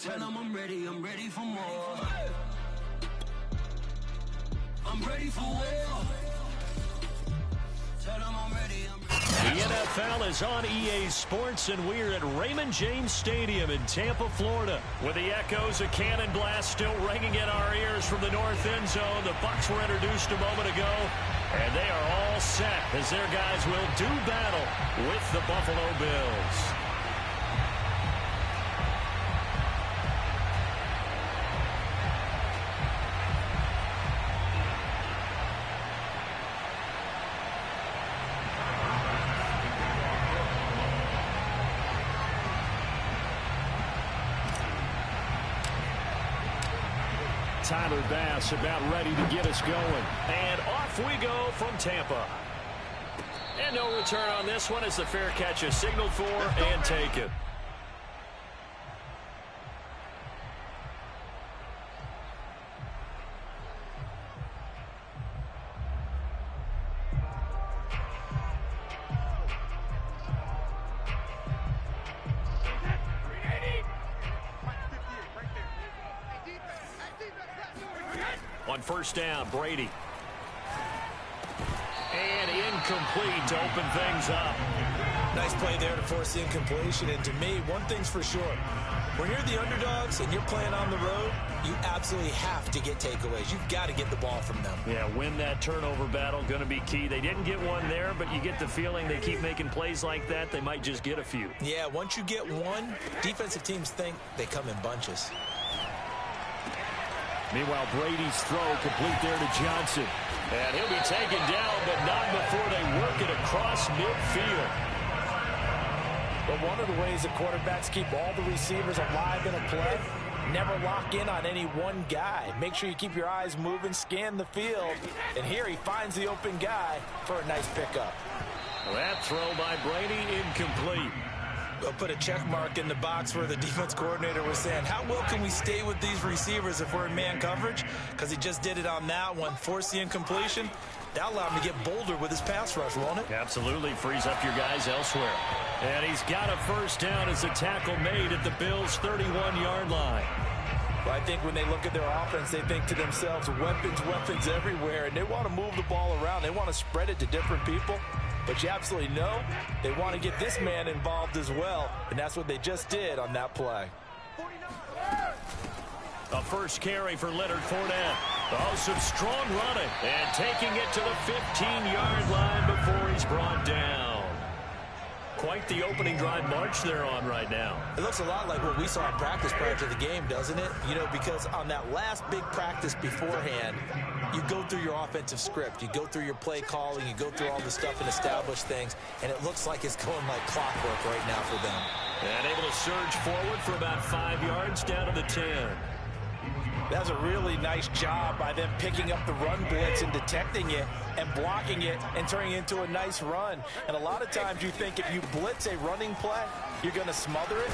Tell them I'm ready for more. I'm ready for war. Tell them I'm ready. The NFL is on EA Sports, and we're at Raymond James Stadium in Tampa, Florida. With the echoes of cannon blast still ringing in our ears from the north end zone, the Bucs were introduced a moment ago, and they are all set as their guys will do battle with the Buffalo Bills. Tyler Bass about ready to get us going. And off we go from Tampa. And no return on this one as the fair catch is signaled for and taken. On first down, Brady. And incomplete to open things up. Nice play there to force the incompletion. And to me, one thing's for sure. When you're the underdogs and you're playing on the road, you absolutely have to get takeaways. You've got to get the ball from them. Yeah, win that turnover battle, going to be key. They didn't get one there, but you get the feeling they keep making plays like that, they might just get a few. Yeah, once you get one, defensive teams think they come in bunches. Meanwhile, Brady's throw complete there to Johnson. And he'll be taken down, but not before they work it across midfield. But one of the ways the quarterbacks keep all the receivers alive in a play, never lock in on any one guy. Make sure you keep your eyes moving, scan the field. And here he finds the open guy for a nice pickup. That throw by Brady incomplete. We'll put a check mark in the box where the defense coordinator was saying, how well can we stay with these receivers if we're in man coverage? Because he just did it on that one, forced the incompletion. That'll allow him to get bolder with his pass rush, won't it? Absolutely, frees up your guys elsewhere. And he's got a first down as a tackle made at the Bills' 31-yard line. Well, I think when they look at their offense, they think to themselves, weapons everywhere, and they want to move the ball around. They want to spread it to different people. But you absolutely know they want to get this man involved as well, and that's what they just did on that play. A first carry for Leonard Fournette. Oh, some strong running, and taking it to the 15-yard line before he's brought down. Quite the opening drive march they're on right now. It looks a lot like what we saw in practice prior to the game, doesn't it? You know, because on that last big practice beforehand, you go through your offensive script. You go through your play calling. You go through all the stuff and establish things. And it looks like it's going like clockwork right now for them. And able to surge forward for about 5 yards down to the 10. That's a really nice job by them picking up the run blitz and detecting it and blocking it and turning it into a nice run. And a lot of times you think if you blitz a running play, you're going to smother it.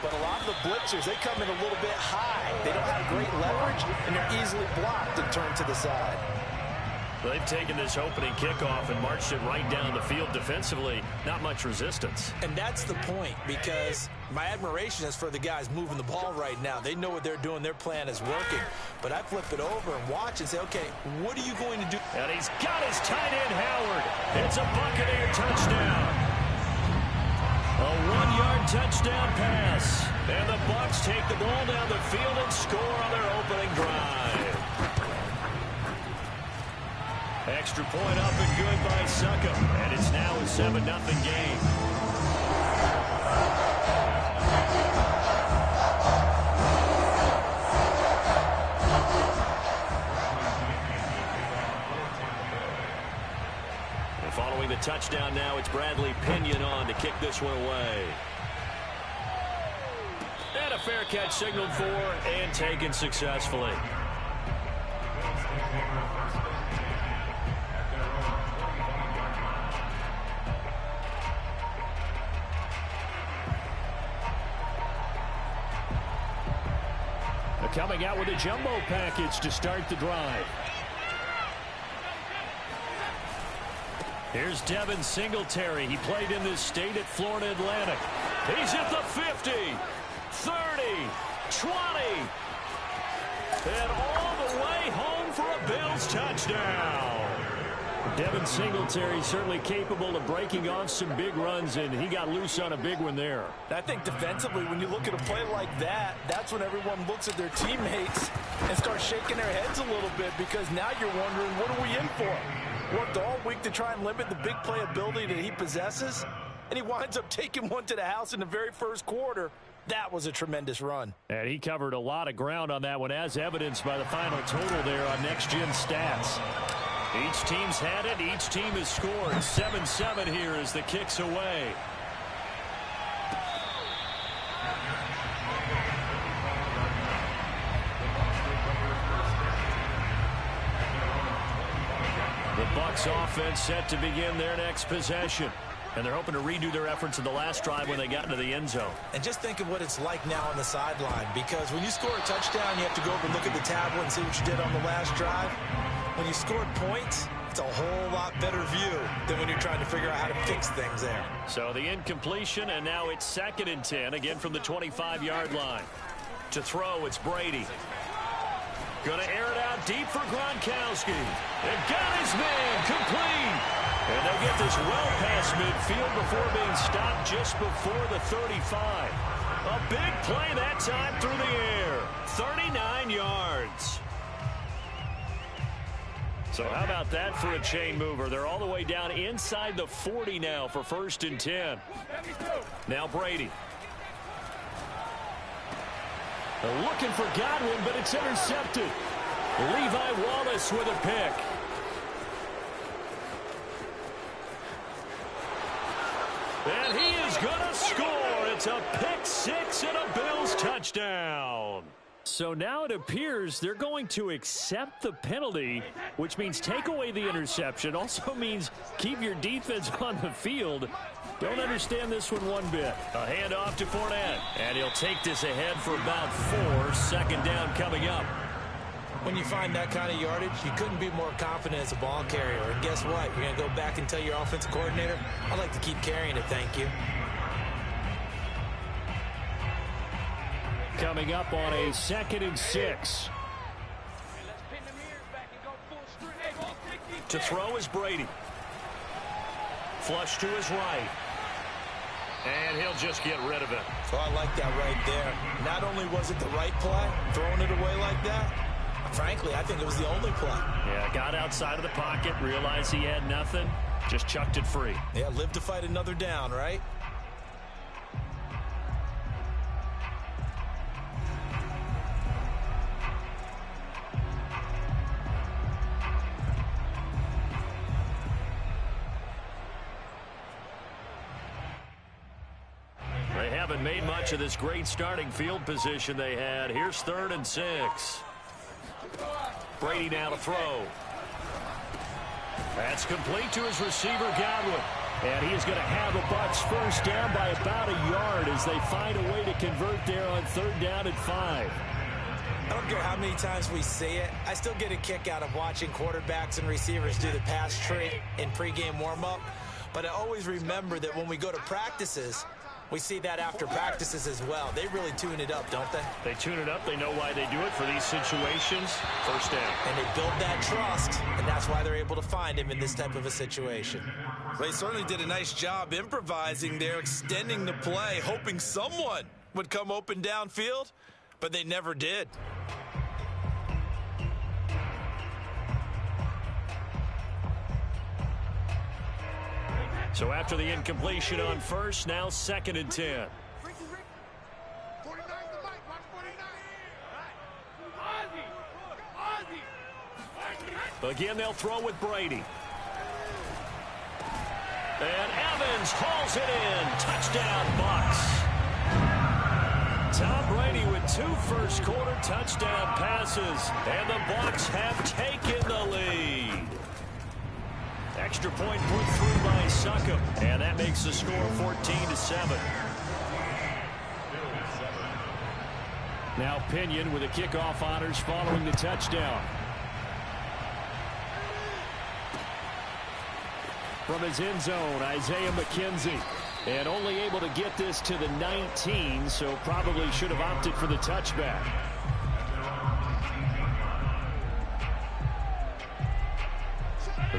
But a lot of the blitzers, they come in a little bit high. They don't have great leverage, and they're easily blocked and turned to the side. They've taken this opening kickoff and marched it right down the field defensively. Not much resistance. And that's the point, because my admiration is for the guys moving the ball right now. They know what they're doing. Their plan is working. But I flip it over and watch and say, okay, what are you going to do? And he's got his tight end, Howard. It's a Buccaneer touchdown. A 1-yard touchdown pass. And the Bucs take the ball down the field and score on their opening drive. Extra point up and good by Suckup. And it's now a 7-0 game. And following the touchdown now, it's Bradley Pinion on to kick this one away. And a fair catch signaled for and taken successfully. Coming out with a jumbo package to start the drive. Here's Devin Singletary. He played in this state at Florida Atlantic. He's at the 50, 30, 20, Bills touchdown. Devin Singletary certainly capable of breaking off some big runs, and he got loose on a big one there. I think defensively, when you look at a play like that, that's when everyone looks at their teammates and starts shaking their heads a little bit, because now you're wondering, what are we in for? Worked all week to try and limit the big play ability that he possesses, and he winds up taking one to the house in the very first quarter. That was a tremendous run. And he covered a lot of ground on that one, as evidenced by the final total there on Next Gen Stats. Each team's had it. Each team has scored. 7-7 here as the kick's away. The Bucs offense set to begin their next possession. And they're hoping to redo their efforts in the last drive when they got into the end zone. And just think of what it's like now on the sideline, because when you score a touchdown, you have to go over and look at the tablet and see what you did on the last drive. When you scored points, it's a whole lot better view than when you're trying to figure out how to fix things there. So the incompletion, and now it's 2nd and 10, again from the 25-yard line. To throw, it's Brady. Going to air it out deep for Gronkowski. And got his man complete. And they'll get this well past midfield before being stopped just before the 35. A big play that time through the air. 39 yards. So how about that for a chain mover? They're all the way down inside the 40 now for 1st and 10. Now Brady. They're looking for Godwin, but it's intercepted. Levi Wallace with a pick. And he is going to score. It's a pick six and a Bills touchdown. So now it appears they're going to accept the penalty, which means take away the interception. Also means keep your defense on the field. Don't understand this one bit. A handoff to Fournette. And he'll take this ahead for about 4. 2nd down coming up. When you find that kind of yardage, you couldn't be more confident as a ball carrier. And guess what? You're going to go back and tell your offensive coordinator, I'd like to keep carrying it, thank you. Coming up on a 2nd and 6. To throw is Brady. Flush to his right. And he'll just get rid of it. So I like that right there. Not only was it the right play, throwing it away like that, frankly, I think it was the only play. Yeah, got outside of the pocket, realized he had nothing, just chucked it free. Yeah, live to fight another down, right? They haven't made much of this great starting field position they had. Here's 3rd and 6. Brady now to throw. That's complete to his receiver, Godwin. And he is going to have a Bucs first down by about a yard as they find a way to convert there on 3rd down and 5. I don't care how many times we see it. I still get a kick out of watching quarterbacks and receivers do the pass tree in pregame warm-up. But I always remember that when we go to practices, we see that after practices as well. They really tune it up, don't they? They tune it up. They know why they do it for these situations. First down. And they build that trust, and that's why they're able to find him in this type of a situation. They certainly did a nice job improvising there, extending the play, hoping someone would come open downfield, but they never did. So after the incompletion on first, now 2nd and 10. Again, they'll throw with Brady. And Evans hauls it in. Touchdown, Bucs. Tom Brady with 2 first-quarter touchdown passes. And the Bucs have taken the lead. Extra point put through by Succop. And that makes the score 14-7. Now Pinion with the kickoff honors following the touchdown. From his end zone, Isaiah McKenzie. And only able to get this to the 19, so probably should have opted for the touchback.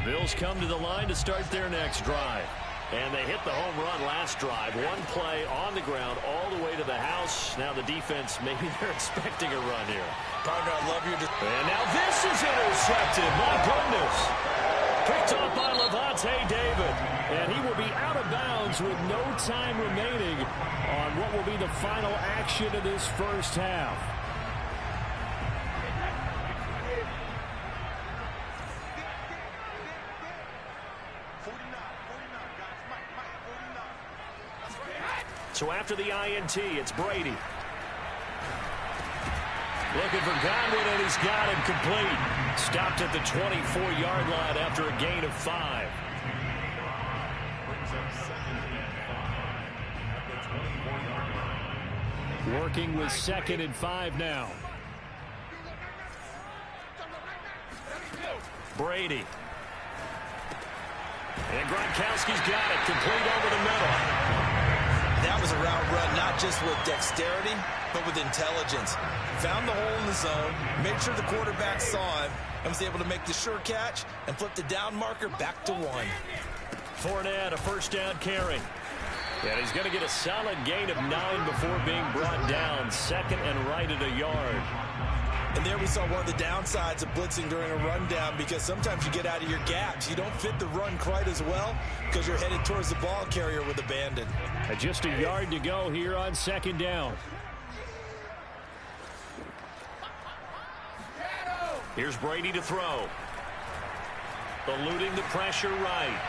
Bills come to the line to start their next drive. And they hit the home run last drive. One play on the ground all the way to the house. Now the defense, maybe they're expecting a run here. Partner, I love your... And now this is intercepted. My goodness. Picked off by Levante David. And he will be out of bounds with no time remaining on what will be the final action of this first half. So after the INT, it's Brady. Looking for Godwin, and he's got him complete. Stopped at the 24-yard line after a gain of 5. Working with 2nd and 5 now. Brady. And Gronkowski's got it. Complete over the middle. That was a route run, not just with dexterity, but with intelligence. Found the hole in the zone, made sure the quarterback saw him, and was able to make the sure catch and flip the down marker back to 1. Fournette, a first down carry. And he's going to get a solid gain of 9 before being brought down. 2nd and right at a yard. And there we saw one of the downsides of blitzing during a rundown, because sometimes you get out of your gaps. You don't fit the run quite as well because you're headed towards the ball carrier with abandon. Just a yard to go here on 2nd down. Here's Brady to throw. Eluding the pressure right.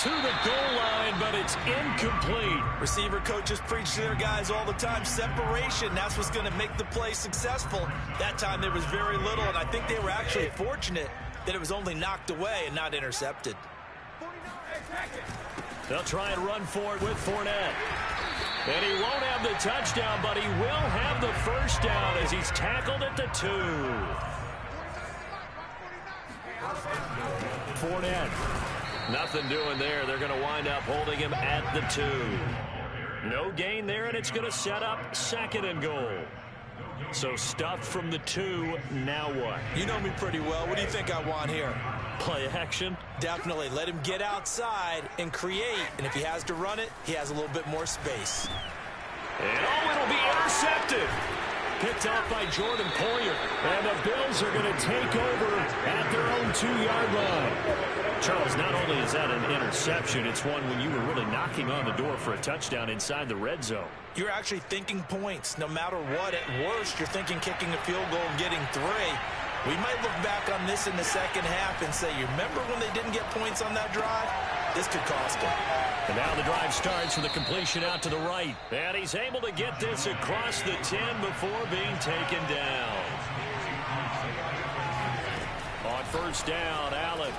To the goal line, but it's incomplete. Receiver coaches preach to their guys all the time. Separation, that's what's going to make the play successful. That time there was very little, and I think they were actually fortunate that it was only knocked away and not intercepted. They'll try and run for it with Fournette. And he won't have the touchdown, but he will have the first down as he's tackled at the 2. Fournette. Nothing doing there. They're going to wind up holding him at the 2. No gain there, and it's going to set up 2nd and goal. So stuffed from the 2. Now what? You know me pretty well. What do you think I want here? Play action? Definitely. Let him get outside and create. And if he has to run it, he has a little bit more space. And it'll be intercepted. Picked off by Jordan Poyer. And the Bills are going to take over at their own 2-yard line. Charles, not only is that an interception, it's one when you were really knocking on the door for a touchdown inside the red zone. You're actually thinking points. No matter what, at worst, you're thinking kicking a field goal and getting 3. We might look back on this in the second half and say, you remember when they didn't get points on that drive? This could cost them. And now the drive starts with a completion out to the right. And he's able to get this across the 10 before being taken down. On first down, Allen.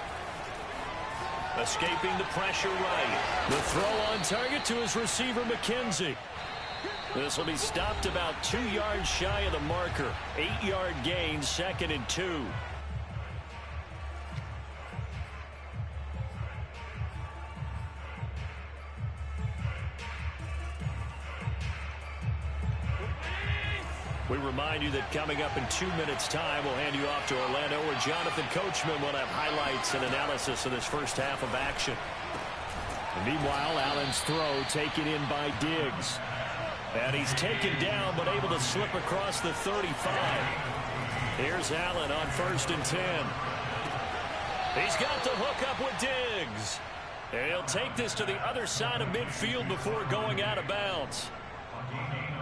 Escaping the pressure right. The throw on target to his receiver, McKenzie. This will be stopped about 2 yards shy of the marker. 8-yard gain, 2nd and 2. We remind you that coming up in 2 minutes' time, we'll hand you off to Orlando, where Jonathan Coachman will have highlights and analysis of this first half of action. And meanwhile, Allen's throw taken in by Diggs. And he's taken down, but able to slip across the 35. Here's Allen on 1st and 10. He's got the hook up with Diggs. And he'll take this to the other side of midfield before going out of bounds.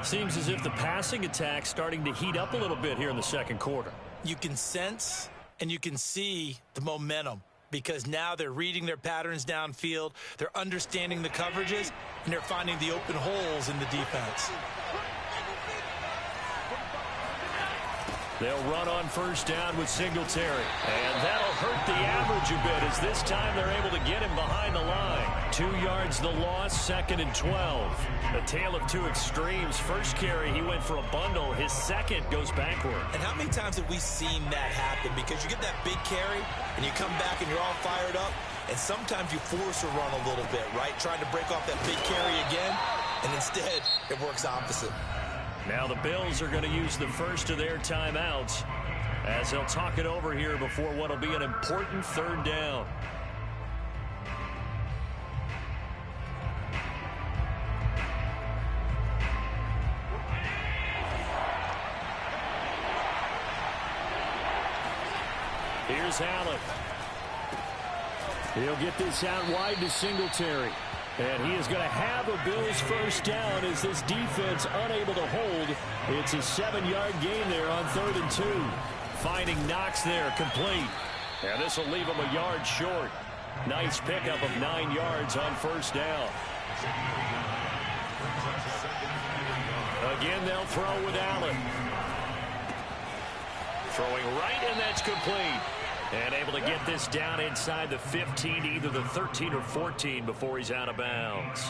Seems as if the passing attack's starting to heat up a little bit here in the second quarter. You can sense and you can see the momentum, because now they're reading their patterns downfield, they're understanding the coverages, and they're finding the open holes in the defense. They'll run on first down with Singletary. And that'll hurt the average a bit, as this time they're able to get him behind the line. 2 yards the loss, 2nd and 12. A tale of two extremes. First carry, he went for a bundle. His second goes backward. And how many times have we seen that happen? Because you get that big carry, and you come back and you're all fired up, and sometimes you force a run a little bit, right? Trying to break off that big carry again, and instead it works opposite. Now the Bills are going to use the first of their timeouts. as they'll talk it over here before what will be an important third down. Here's Allen. He'll get this out wide to Singletary. And he is going to have a Bills first down as this defense unable to hold. It's a 7-yard gain there on 3rd and 2. Finding Knox there, complete. And this will leave him a yard short. Nice pickup of 9 yards on first down. Again, they'll throw with Allen. Throwing right, and that's complete. And able to get this down inside the 15, either the 13 or 14 before he's out of bounds.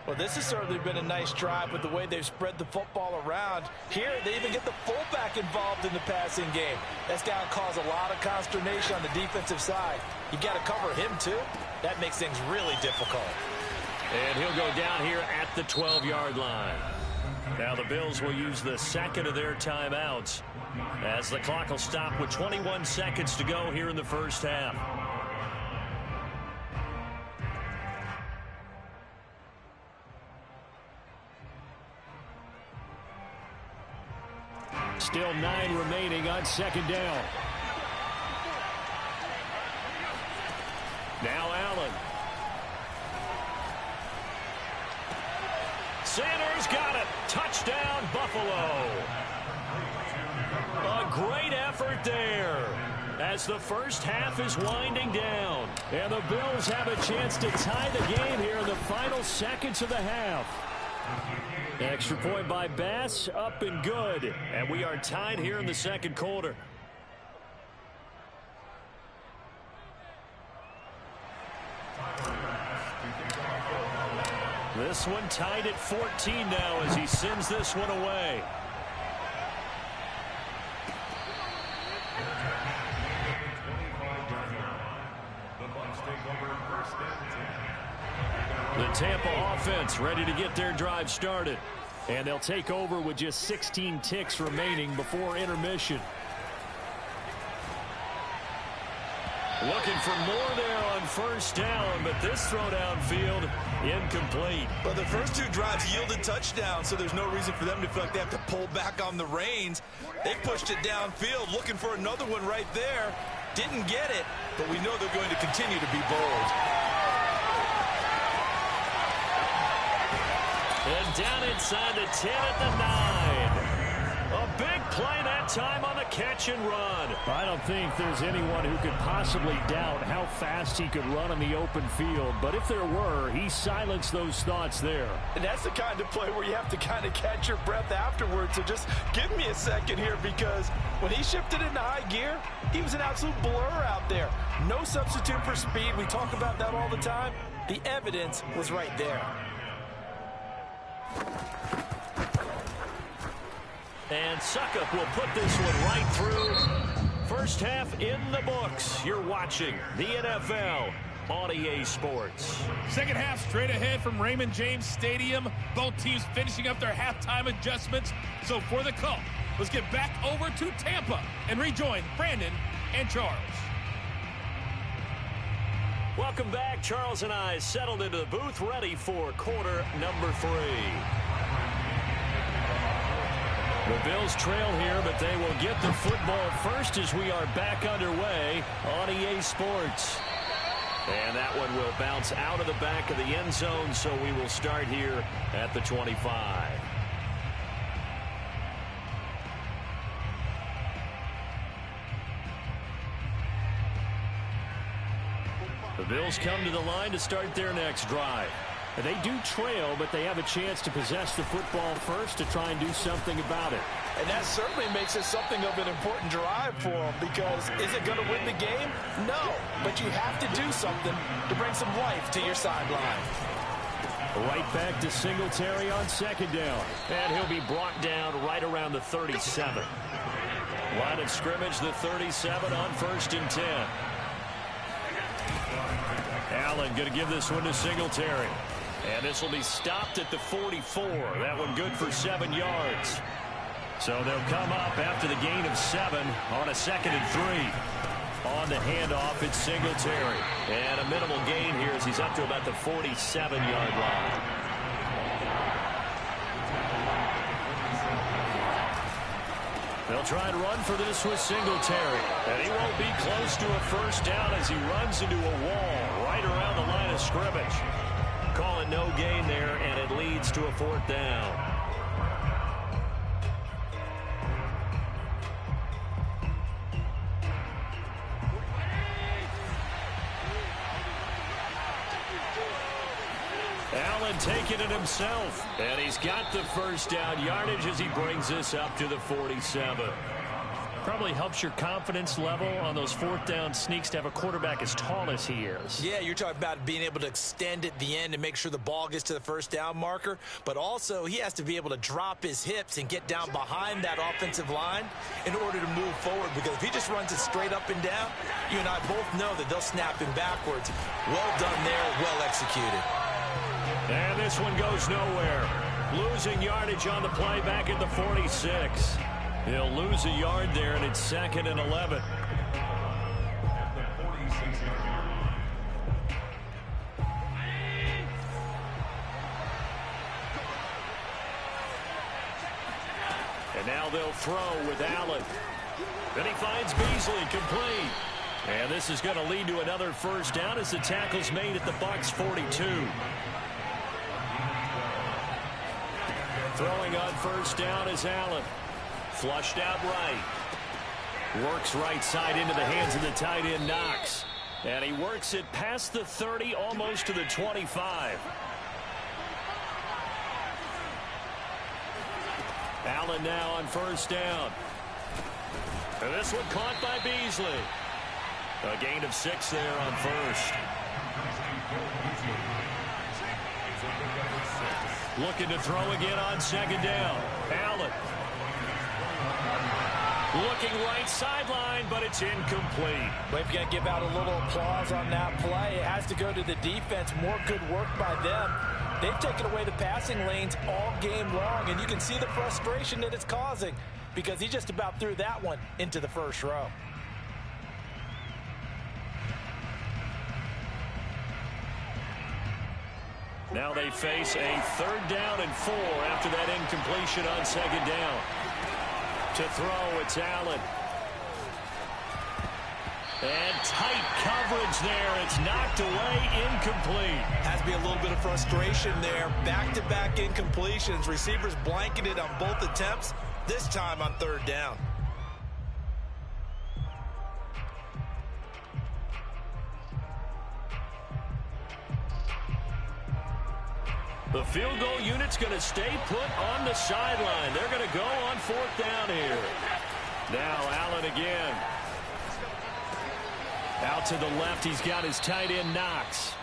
Well, this has certainly been a nice drive with the way they've spread the football around. Here, they even get the fullback involved in the passing game. That's got to cause a lot of consternation on the defensive side. You got to cover him, too. That makes things really difficult. And he'll go down here at the 12-yard line. Now the Bills will use the second of their timeouts as the clock will stop with 21 seconds to go here in the first half. Still 9 remaining on second down. Now Allen. Sanders got it. Touchdown, Buffalo. A great effort there as the first half is winding down. And the Bills have a chance to tie the game here in the final seconds of the half. Extra point by Bass, up and good. And we are tied here in the second quarter. This one tied at 14 now as he sends this one away. The Tampa offense ready to get their drive started. And they'll take over with just 16 ticks remaining before intermission. Looking for more there on first down, but this throw downfield incomplete. But the first 2 drives yielded touchdowns, so there's no reason for them to feel like they have to pull back on the reins. They pushed it downfield, looking for another one right there. Didn't get it, but we know they're going to continue to be bold. And down inside the 10 at the 9. A big play that time on the catch and run. I don't think there's anyone who could possibly doubt how fast he could run on the open field. But if there were, he silenced those thoughts there. And that's the kind of play where you have to kind of catch your breath afterwards. So just give me a second here, because when he shifted into high gear, he was an absolute blur out there. No substitute for speed. We talk about that all the time. The evidence was right there. And Suckup will put this one right through. First half in the books. You're watching the NFL on EA Sports. Second half straight ahead from Raymond James Stadium. Both teams finishing up their halftime adjustments. So for the call, let's get back over to Tampa and rejoin Brandon and Charles. Welcome back. Charles and I settled into the booth, ready for quarter number 3. The Bills trail here, but they will get the football first as we are back underway on EA Sports. And that one will bounce out of the back of the end zone, so we will start here at the 25. The Bills come to the line to start their next drive. They do trail, but they have a chance to possess the football first to try and do something about it. And that certainly makes it something of an important drive for them, because is it going to win the game? No, but you have to do something to bring some life to your sideline. Right back to Singletary on second down. And he'll be brought down right around the 37. Line of scrimmage, the 37 on 1st and 10. Allen going to give this one to Singletary. And this will be stopped at the 44. That one good for 7 yards. So they'll come up after the gain of 7 on a 2nd and 3. On the handoff, it's Singletary. And a minimal gain here as he's up to about the 47-yard line. They'll try and run for this with Singletary. And he won't be close to a first down as he runs into a wall right around the line of scrimmage. Calling no gain there, and it leads to a 4th down. Allen taking it himself, and he's got the first down yardage as he brings this up to the 47. Probably helps your confidence level on those 4th down sneaks to have a quarterback as tall as he is. Yeah, you're talking about being able to extend at the end and make sure the ball gets to the first down marker, but also he has to be able to drop his hips and get down behind that offensive line in order to move forward, because if he just runs it straight up and down, you and I both know that they'll snap him backwards. Well done there, well executed. And this one goes nowhere. Losing yardage on the play back at the 46. He'll lose a yard there, and it's 2nd and 11. And now they'll throw with Allen. Then he finds Beasley complete. And this is going to lead to another first down as the tackle's made at the Bucs 42. Throwing on first down is Allen. Flushed out right. Works right side into the hands of the tight end Knox. And he works it past the 30, almost to the 25. Allen now on first down. And this one caught by Beasley. A gain of 6 there on first. Looking to throw again on 2nd down. Allen. Looking right sideline, but it's incomplete. But if you got to give out a little applause on that play, it has to go to the defense. More good work by them. They've taken away the passing lanes all game long, and you can see the frustration that it's causing because he just about threw that one into the first row. Now they face a 3rd down and 4 after that incompletion on 2nd down. To throw, it's Allen. And tight coverage there. It's knocked away, incomplete. Has to be a little bit of frustration there. Back-to-back incompletions. Receivers blanketed on both attempts, this time on 3rd down. The field goal unit's going to stay put on the sideline. They're going to go on 4th down here. Now Allen again. Out to the left, he's got his tight end Knox.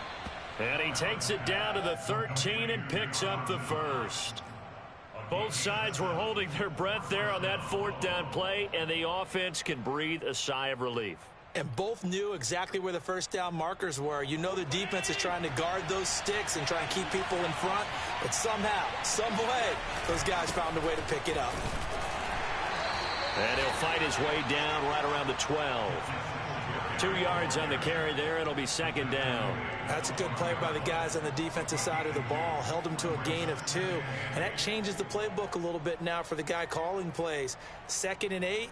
And he takes it down to the 13 and picks up the first. Both sides were holding their breath there on that 4th down play, and the offense can breathe a sigh of relief. And both knew exactly where the first down markers were. You know the defense is trying to guard those sticks and try and keep people in front. But somehow, some way, those guys found a way to pick it up. And he'll fight his way down right around the 12. 2 yards on the carry there. It'll be 2nd down. That's a good play by the guys on the defensive side of the ball. Held them to a gain of 2. And that changes the playbook a little bit now for the guy calling plays. 2nd and 8.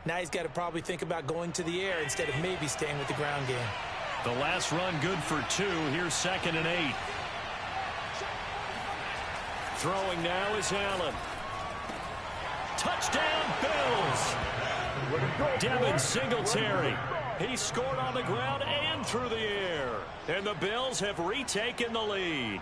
Now he's got to probably think about going to the air instead of maybe staying with the ground game. The last run good for 2. Here's 2nd and 8. Throwing now is Allen. Touchdown, Bills! Devin Singletary. He scored on the ground and through the air. And the Bills have retaken the lead.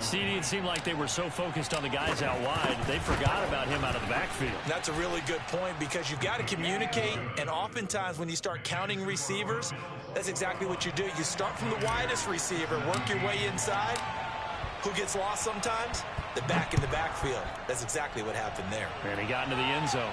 CD, it seemed like they were so focused on the guys out wide, they forgot about him out of the backfield. That's a really good point because you've got to communicate, and oftentimes when you start counting receivers, that's exactly what you do. You start from the widest receiver, work your way inside. Who gets lost sometimes? The back in the backfield. That's exactly what happened there. And he got into the end zone.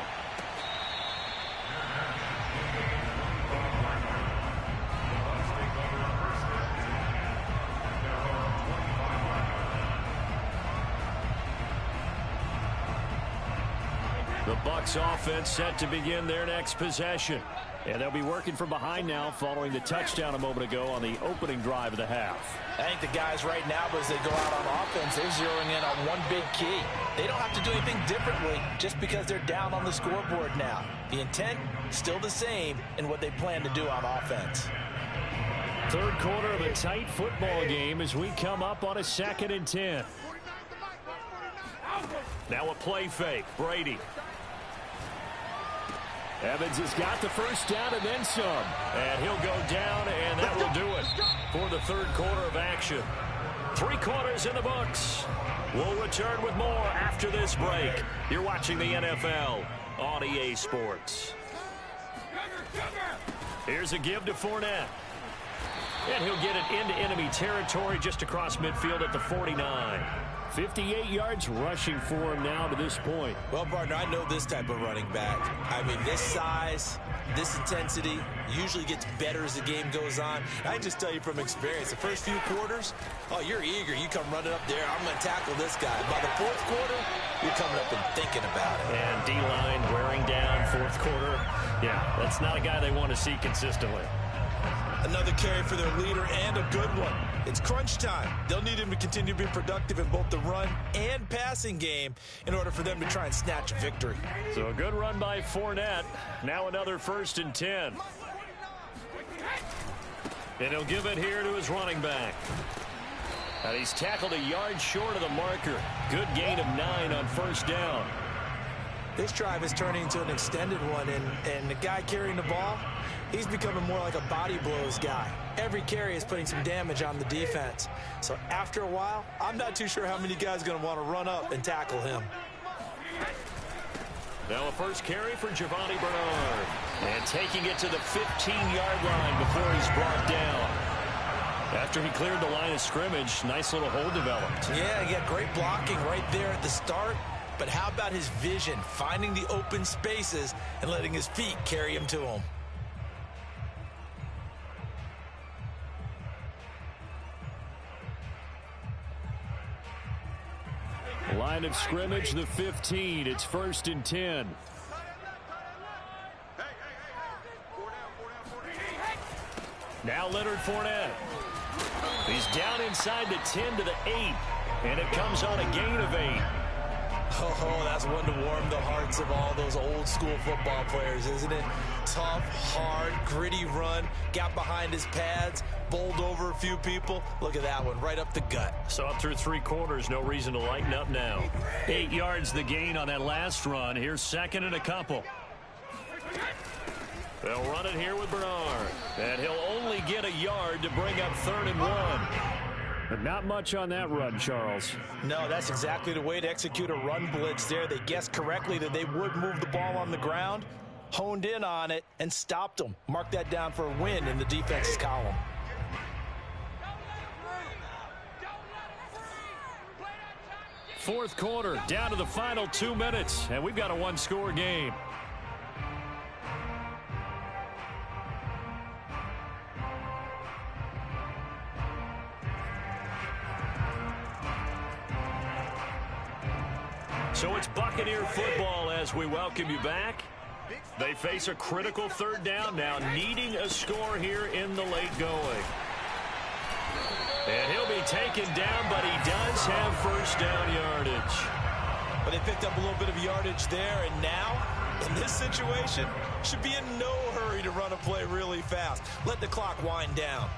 The Bucs offense set to begin their next possession. And they'll be working from behind now following the touchdown a moment ago on the opening drive of the half. I think the guys right now, as they go out on offense, they're zeroing in on one big key. They don't have to do anything differently just because they're down on the scoreboard now. The intent, still the same in what they plan to do on offense. Third quarter of a tight football game as we come up on a 2nd and 10. Now a play fake. Brady. Evans has got the first down and then some. And he'll go down, and that will do it for the third quarter of action. 3 quarters in the books. We'll return with more after this break. You're watching the NFL on EA Sports. Here's a give to Fournette. And he'll get it into enemy territory just across midfield at the 49. 58 yards rushing for him now to this point. Well, partner, I know this type of running back. I mean, this size, this intensity usually gets better as the game goes on. I can just tell you from experience, the first few quarters, oh, you're eager. You come running up there, I'm going to tackle this guy. By the 4th quarter, you're coming up and thinking about it. And D-line wearing down 4th quarter. Yeah, that's not a guy they want to see consistently. Another carry for their leader and a good one. It's crunch time. They'll need him to continue to be productive in both the run and passing game in order for them to try and snatch a victory. So a good run by Fournette. Now another 1st and 10. And he'll give it here to his running back. And he's tackled a yard short of the marker. Good gain of 9 on 1st down. This drive is turning into an extended one, and the guy carrying the ball, he's becoming more like a body blows guy. Every carry is putting some damage on the defense. So after a while, I'm not too sure how many guys are going to want to run up and tackle him. Now a first carry for Giovanni Bernard. And taking it to the 15-yard line before he's brought down. After he cleared the line of scrimmage, nice little hole developed. Yeah, he got great blocking right there at the start. But how about his vision, finding the open spaces and letting his feet carry him to him? Line of scrimmage, the 15. It's 1st and 10. Now Leonard Fournette. He's down inside the 10 to the 8. And it comes on a gain of 8. Oh, that's one to warm the hearts of all those old school football players, isn't it? Tough, hard, gritty run, got behind his pads, bowled over a few people. Look at that one, right up the gut. So up through 3 quarters, no reason to lighten up now. 8 yards the gain on that last run. Here's 2nd and a couple. They'll run it here with Bernard. And he'll only get a yard to bring up 3rd and 1. But not much on that run, Charles. No, that's exactly the way to execute a run blitz there. They guessed correctly that they would move the ball on the ground, honed in on it, and stopped them. Mark that down for a win in the defense's column. Fourth quarter, down to the final 2 minutes, and we've got a 1-score game. So it's Buccaneer football as we welcome you back. They face a critical 3rd down now, needing a score here in the late going. And he'll be taken down, but he does have 1st down yardage. But they picked up a little bit of yardage there, and now, in this situation, should be in no hurry to run a play really fast. Let the clock wind down.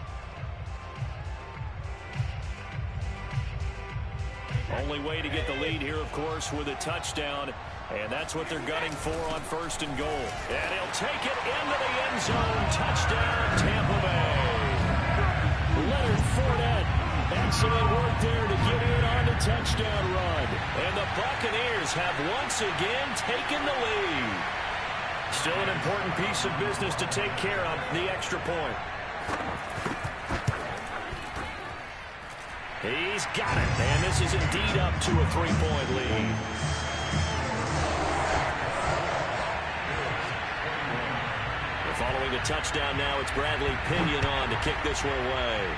Only way to get the lead here, of course, with a touchdown. And that's what they're gunning for on 1st and goal. And he'll take it into the end zone. Touchdown, Tampa Bay. Leonard Fournette. Excellent work there to get in on the touchdown run. And the Buccaneers have once again taken the lead. Still an important piece of business to take care of, the extra point. He's got it, and this is indeed up to a 3-point lead. Following the touchdown now, it's Bradley Pinion on to kick this one away.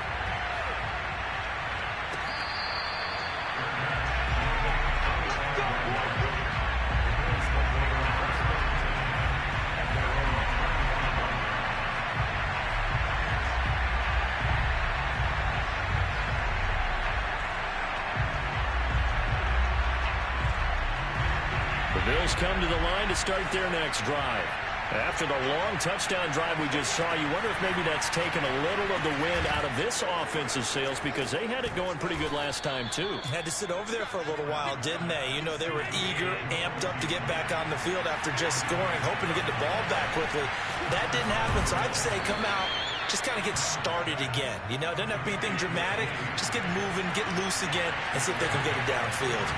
Bills come to the line to start their next drive. After the long touchdown drive we just saw, you wonder if maybe that's taken a little of the wind out of this offensive sails because they had it going pretty good last time, too. Had to sit over there for a little while, didn't they? You know, they were eager, amped up to get back on the field after just scoring, hoping to get the ball back quickly. That didn't happen, so I'd say come out, just kind of get started again. You know, doesn't have to be anything dramatic. Just get moving, get loose again, and see if they can get it downfield.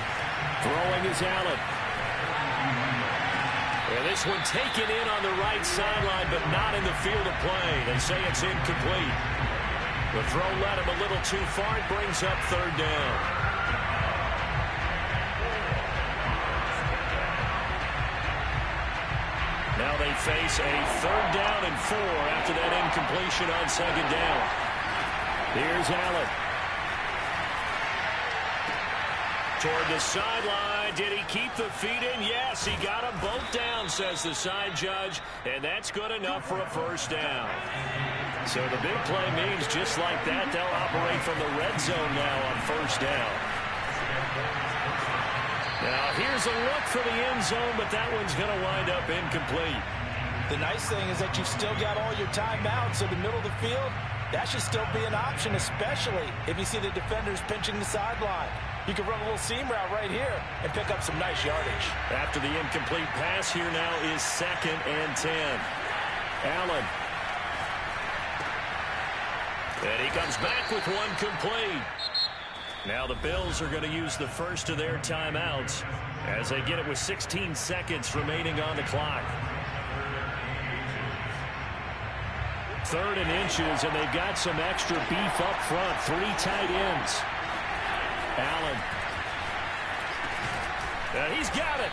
Throwing is Allen. And this one taken in on the right sideline, but not in the field of play. They say it's incomplete. The throw led him a little too far. It brings up third down. Now they face a third down and 4 after that incompletion on second down. Here's Allen. Toward the sideline. Did he keep the feet in? Yes, he got them both down, says the side judge, and that's good enough for a first down. So the big play means just like that, they'll operate from the red zone now on first down. Now here's a look for the end zone, but that one's going to wind up incomplete. The nice thing is that you've still got all your timeouts, so the middle of the field, that should still be an option, especially if you see the defenders pinching the sideline. You can run a little seam route right here and pick up some nice yardage. After the incomplete pass, here now is 2nd and 10. Allen. And he comes back with one complete. Now the Bills are going to use the first of their timeouts as they get it with 16 seconds remaining on the clock. 3rd and inches, and they've got some extra beef up front. 3 tight ends. Allen. He's got it.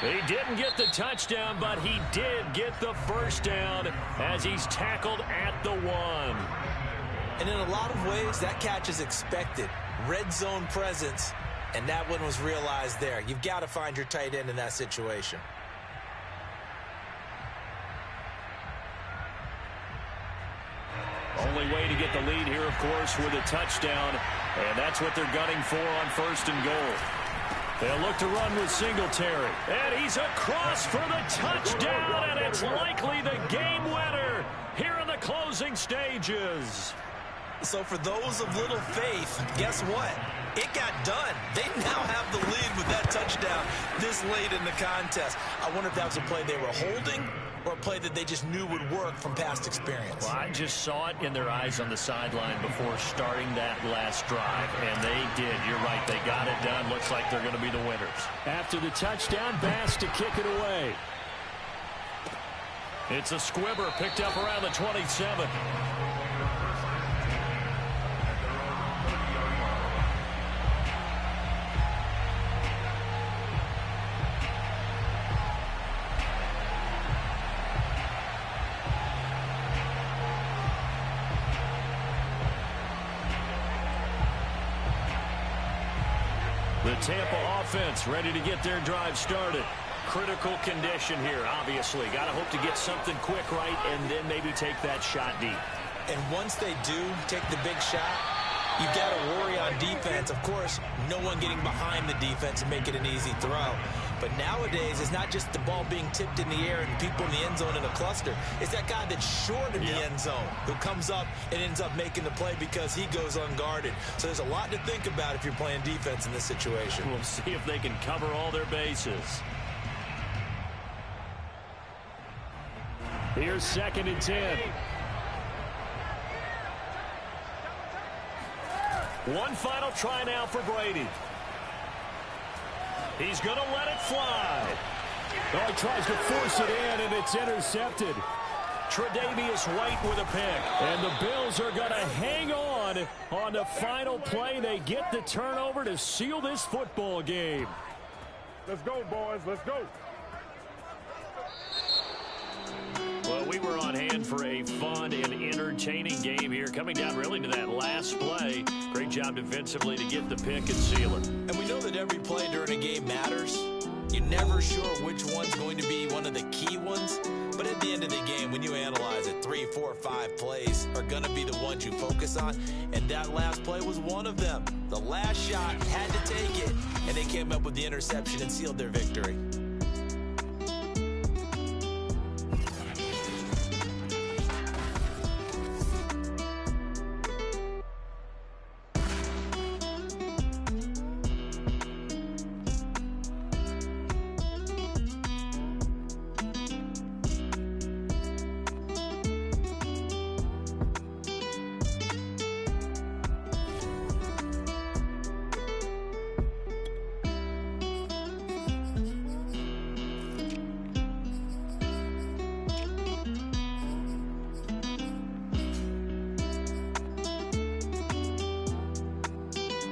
He didn't get the touchdown, but he did get the first down as he's tackled at the 1. And in a lot of ways, that catch is expected. Red zone presence, and that one was realized there. You've got to find your tight end in that situation. Only way to get the lead here, of course, with a touchdown, and that's what they're gunning for on 1st and goal. They'll look to run with Singletary, and he's across for the touchdown, and it's likely the game winner here in the closing stages. So for those of little faith, guess what? It got done. They now have the lead with that touchdown this late in the contest. I wonder if that was a play they were holding or a play that they just knew would work from past experience. Well, I just saw it in their eyes on the sideline before starting that last drive, and they did. You're right. They got it done. Looks like they're going to be the winners. After the touchdown, Bass to kick it away. It's a squibber picked up around the 27. The Tampa offense ready to get their drive started. Critical condition here, obviously. Got to hope to get something quick right and then maybe take that shot deep. And once they do take the big shot, you've got to worry on defense. Of course, no one getting behind the defense and make it an easy throw. But nowadays, it's not just the ball being tipped in the air and people in the end zone in a cluster. It's that guy that's short in the end zone who comes up and ends up making the play because he goes unguarded. So there's a lot to think about if you're playing defense in this situation. We'll see if they can cover all their bases. Here's 2nd and 10. One final try now for Brady. He's going to let it fly. Oh, he tries to force it in, and it's intercepted. Tre'Davious White with a pick. And the Bills are going to hang on the final play. They get the turnover to seal this football game. Let's go, boys. Let's go. Well, we were on hand for a fun and entertaining game here. Coming down really to that last play. Great job defensively to get the pick and seal it. And we know that every play during a game matters. You're never sure which one's going to be one of the key ones. But at the end of the game, when you analyze it, 3, 4, 5 plays are going to be the ones you focus on. And that last play was one of them. The last shot had to take it, and they came up with the interception and sealed their victory.